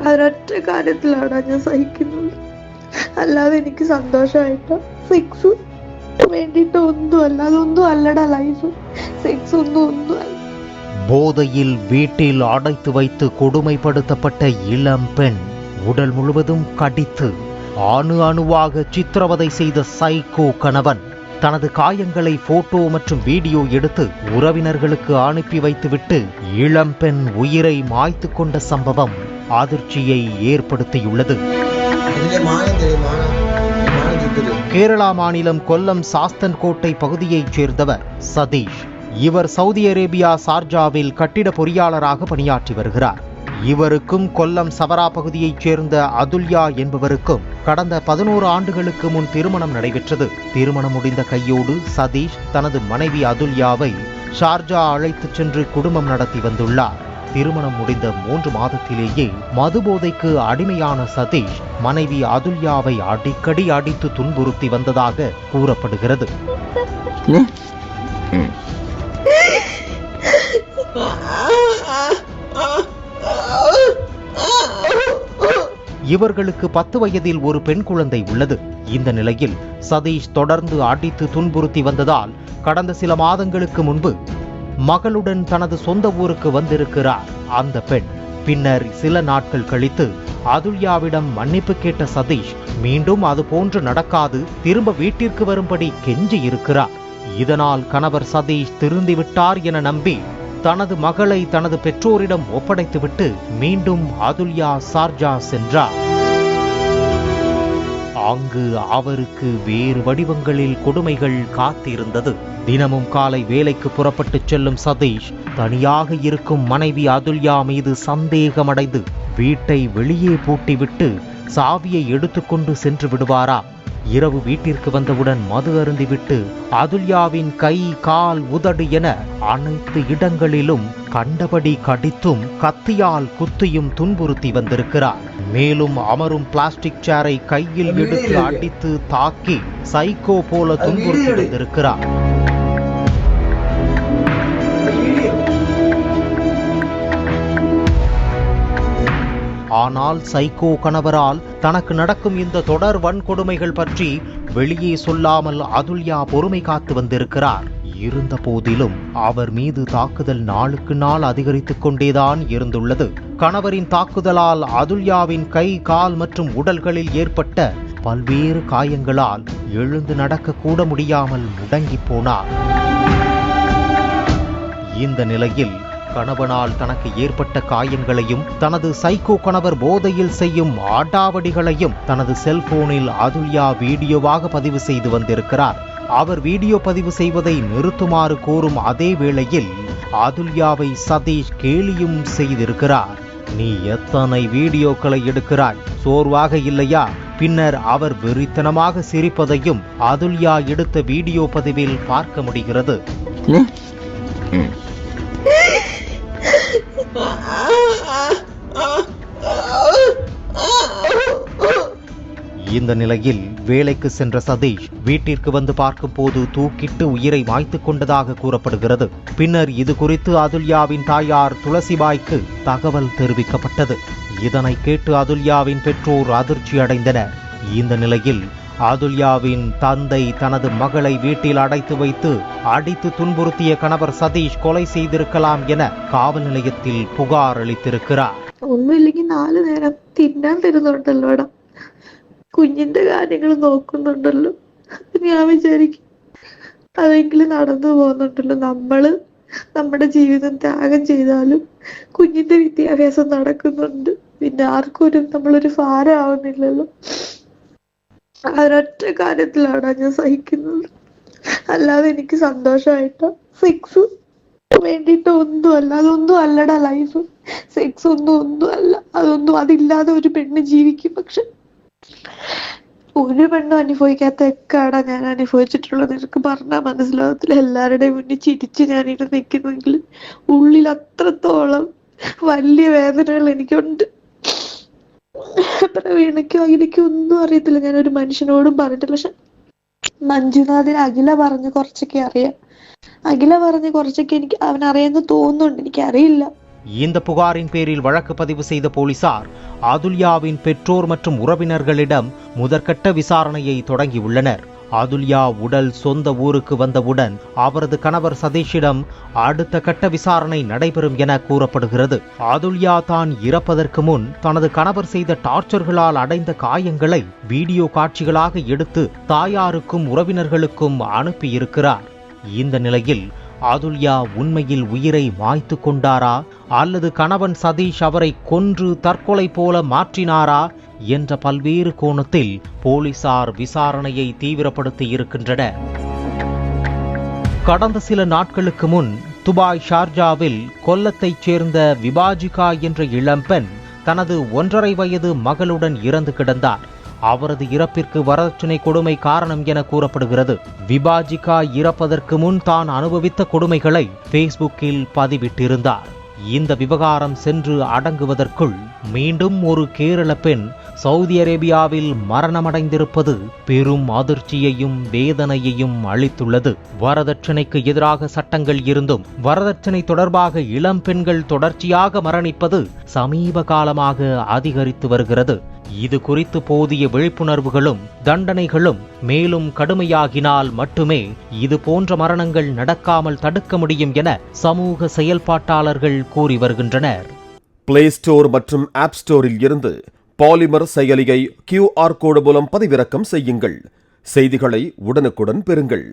ഒരൊറ്റ കാര്യത്തിലാണ് ഞാൻ സഹിക്കുന്നത്. അല്ലാതെ എനിക്ക് സന്തോഷമായിട്ടോ സെക്സ് വേണ്ടിയിട്ട് ഒന്നുമല്ല. അതൊന്നും അല്ലടാ ലൈഫ്. സെക്സ് ഒന്നുമല്ല. போதையில் வீட்டில் அடைத்து வைத்து கொடுமைப்படுத்தப்பட்ட இளம் பெண் உடல் முழுவதும் கடித்து அணு அணுவாக சித்திரவதை செய்த சைக்கோ கணவன் தனது காயங்களை போட்டோ மற்றும் வீடியோ எடுத்து உறவினர்களுக்கு அனுப்பி வைத்துவிட்டு இளம் பெண் உயிரை மாய்த்து கொண்ட சம்பவம் அதிர்ச்சியை ஏற்படுத்தியுள்ளது. கேரளா மாநிலம் கொல்லம் சாஸ்தன்கோட்டை பகுதியைச் சேர்ந்தவர் சதீஷ். இவர் சவுதி அரேபியா சார்ஜாவில் கட்டிட பொறியாளராக பணியாற்றி வருகிறார். இவருக்கும் கொல்லம் சவரா பகுதியைச் சேர்ந்த அதுல்யா என்பவருக்கும் கடந்த 11 ஆண்டுகளுக்கு முன் திருமணம் நடைபெற்றது. திருமணம் முடிந்த கையோடு சதீஷ் தனது மனைவி அதுல்யாவை ஷார்ஜா அழைத்துச் சென்று குடும்பம் நடத்தி வந்துள்ளார். திருமணம் முடிந்த 3 மாதத்திலேயே மதுபோதைக்கு அடிமையான சதீஷ் மனைவி அதுல்யாவை அடிக்கடி அடித்து துன்புறுத்தி வந்ததாக கூறப்படுகிறது. இவர்களுக்கு 10 வயதில் ஒரு பெண் குழந்தை உள்ளது. இந்த நிலையில் சதீஷ் தொடர்ந்து அடித்து துன்புறுத்தி வந்ததால் கடந்த சில மாதங்களுக்கு முன்பு மகளுடன் தனது சொந்த ஊருக்கு வந்திருக்கிறார் அந்த பெண். பின்னர் சில நாட்கள் கழித்து அதுல்யாவிடம் மன்னிப்பு கேட்ட சதீஷ் மீண்டும் அது போன்று நடக்காது, திரும்ப வீட்டிற்கு வரும்படி கெஞ்சி இருக்கிறார். இதனால் கணவர் சதீஷ் திருந்திவிட்டார் என நம்பி தனது மகளை தனது பெற்றோரிடம் ஒப்படைத்துவிட்டு மீண்டும் அதுல்யா சார்ஜா சென்றார். அங்கு அவருக்கு வேறு வடிவங்களில் கொடுமைகள் காத்திருந்தது. தினமும் காலை வேலைக்கு புறப்பட்டு செல்லும் சதீஷ் தனியாக இருக்கும் மனைவி அதுல்யா மீது சந்தேகமடைந்து வீட்டை வெளியே பூட்டிவிட்டு சாவியை எடுத்துக்கொண்டு சென்று விடுவாராம். இரவு வீட்டிற்கு வந்தவுடன் மது அருந்திவிட்டு அதுல்யாவின் கை, கால், உதடு என அனைத்து இடங்களிலும் கண்டபடி கடித்தும் கத்தியால் குத்தியும் துன்புறுத்தி வந்திருக்கிறார். மேலும் அமரும் பிளாஸ்டிக் சேரை கையில் எடுத்து அடித்து தாக்கி சைக்கோ போல துன்புறுத்தி வந்திருக்கிறார். ஆனால் சைக்கோ கணவரால் தனக்கு நடக்கும் இந்த தொடர் வன்கொடுமைகள் பற்றி வெளியே சொல்லாமல் அதுல்யா பொறுமை காத்து வந்திருக்கிறார். இருந்த போதிலும் அவர் மீது தாக்குதல் நாளுக்கு நாள் அதிகரித்துக் கொண்டேதான் இருந்துள்ளது. கணவரின் தாக்குதலால் அதுல்யாவின் கை, கால் மற்றும் உடல்களில் ஏற்பட்ட பல்வேறு காயங்களால் எழுந்து நடக்க கூட முடியாமல் முடங்கி போனார். இந்த நிலையில் கணவனால் தனக்கு ஏற்பட்ட காயங்களையும் தனது சைக்கோ கணவர் போதையில் செய்யும் ஆடாவடிகளையும் தனது செல்போனில் அதுல்யா வீடியோவாக பதிவு செய்து வந்திருக்கிறார். அவர் வீடியோ பதிவு செய்வதை நிறுத்துமாறு கோரும் அதே வேளையில் அதுல்யாவை சதீஷ் கேலியும் செய்திருக்கிறார். நீ எத்தனை வீடியோக்களை எடுக்கிறாய், சோர்வாக இல்லையா? பின்னர் அவர் வெறித்தனமாக சிரிப்பதையும் அதுல்யா எடுத்த வீடியோ பதிவில் பார்க்க முடிகிறது. இந்த நிலையில் வேலைக்கு சென்ற சதீஷ் வீட்டிற்கு வந்து பார்க்கும் போது தூக்கிட்டு உயிரை மாய்த்து கொண்டதாக கூறப்படுகிறது. பின்னர் இது குறித்து அதுல்யாவின் தாயார் துளசிபாய்க்கு தகவல் தெரிவிக்கப்பட்டது. இதனை கேட்டு அதுல்யாவின் பெற்றோர் அதிர்ச்சி அடைந்தனர். இந்த நிலையில் அதுல்யாவின் தந்தை தனது மகளை வீட்டில் அடைத்து வைத்து அடித்து துன்புறுத்திய கணவர் சதீஷ் கொலை செய்திருக்கலாம் என காவல் நிலையத்தில் புகார் அளித்திருக்கிறார். ഒന്നുമില്ലെങ്കിൽ 4 നേരം തിന്നാൻ തരുന്നുണ്ടല്ലോടാ, കുഞ്ഞിന്റെ കാര്യങ്ങൾ നോക്കുന്നുണ്ടല്ലോ. ഞാൻ വിചാരിക്കും അതെങ്കിലും നടന്നു പോകുന്നുണ്ടല്ലോ. നമ്മുടെ ജീവിതം ത്യാഗം ചെയ്താലും കുഞ്ഞിന്റെ വിദ്യാഭ്യാസം നടക്കുന്നുണ്ട്. പിന്നെ ആർക്കും നമ്മളൊരു ഭാരമാവുന്നില്ലല്ലോ. ഒരൊറ്റ കാര്യത്തിലാണ് ഞാൻ സഹിക്കുന്നത്. അല്ലാതെ എനിക്ക് സന്തോഷമായിട്ടോ സെക്സ് വേണ്ടിയിട്ട് ഒന്നുമല്ല. അതൊന്നും അല്ലടാ ലൈഫ്. സെക്സ് ഒന്നും അല്ല. അതില്ലാതെ ഒരു പെണ്ണ് ജീവിക്കും. പക്ഷെ ഒരു പെണ്ണും അനുഭവിക്കാത്ത എക്കാടാ ഞാൻ അനുഭവിച്ചിട്ടുള്ളത്. എനിക്ക് പറഞ്ഞാൽ മനസ്സിലാവത്തില്ല. എല്ലാവരുടെയും മുന്നിൽ ചിരിച്ച് ഞാനിട്ട് നിൽക്കുന്നെങ്കിൽ ഉള്ളിൽ അത്രത്തോളം വലിയ വേദനകൾ എനിക്കുണ്ട്. എനിക്ക് ഒന്നും അറിയത്തില്ല. ഞാനൊരു മനുഷ്യനോടും പറഞ്ഞിട്ടില്ല. പക്ഷെ മഞ്ജുനാഥിന് അഖില കുറച്ചൊക്കെ അറിയാം. എനിക്ക് അവനറിയാന്ന് തോന്നുന്നുണ്ട്. എനിക്കറിയില്ല. இந்த புகாரின் பேரில் வழக்கு பதிவு செய்த போலீசார் அதுல்யாவின் பெற்றோர் மற்றும் உறவினர்களிடம் முதற்கட்ட விசாரணையை தொடங்கியுள்ளனர். அதுல்யா உடல் சொந்த ஊருக்கு வந்தவுடன் அவரது கணவர் சதீஷிடம் அடுத்த கட்ட விசாரணை நடைபெறும் என கூறப்படுகிறது. அதுல்யா தான் இறப்பதற்கு முன் தனது கணவர் செய்த டார்ச்சர்களால் அடைந்த காயங்களை வீடியோ காட்சிகளாக எடுத்து தாயாருக்கும் உறவினர்களுக்கும் அனுப்பியிருக்கிறார். இந்த நிலையில் அதுல்யா உண்மையில் உயிரை மாய்த்து கொண்டாரா அல்லது கணவன் சதீஷ் அவரை கொன்று தற்கொலை போல மாற்றினாரா என்ற பல்வேறு கோணத்தில் போலீசார் விசாரணையை தீவிரப்படுத்தி இருக்கின்றனர். கடந்த சில நாட்களுக்கு முன் துபாய் ஷார்ஜாவில் கொல்லத்தைச் சேர்ந்த விபாஜிகா என்ற இளம்பெண் தனது 1.5 வயது மகளுடன் இறந்து கிடந்தார். அவரது இறப்பிற்கு வரதட்சணை கொடுமை காரணம் என கூறப்படுகிறது. விபாஜிகா இறப்பதற்கு முன் தான் அனுபவித்த கொடுமைகளை ஃபேஸ்புக்கில் பதிவிட்டிருந்தார். இந்த விவகாரம் சென்று அடங்குவதற்குள் மீண்டும் ஒரு கேரள பெண் சவுதி அரேபியாவில் மரணமடைந்திருப்பது பெரும் அதிர்ச்சியையும் வேதனையையும் அளித்துள்ளது. வரதட்சணைக்கு எதிராக சட்டங்கள் இருந்தும் வரதட்சணை தொடர்பாக இளம் பெண்கள் தொடர்ச்சியாக மரணிப்பது சமீப காலமாக அதிகரித்து வருகிறது. இது குறித்து போதிய விழிப்புணர்வுகளும் தண்டனைகளும் மேலும் கடுமையாகினால் மட்டுமே இது போன்ற மரணங்கள் நடக்காமல் தடுக்க முடியும் என சமூக செயல்பாட்டாளர்கள் கூறி வருகின்றனர். பிளே ஸ்டோர் மற்றும் ஆப் ஸ்டோரில் இருந்து பாலிமர் செயலியை QR கோடு மூலம் பதிவிறக்கம் செய்யுங்கள். செய்திகளை உடனுக்குடன் பெறுங்கள்.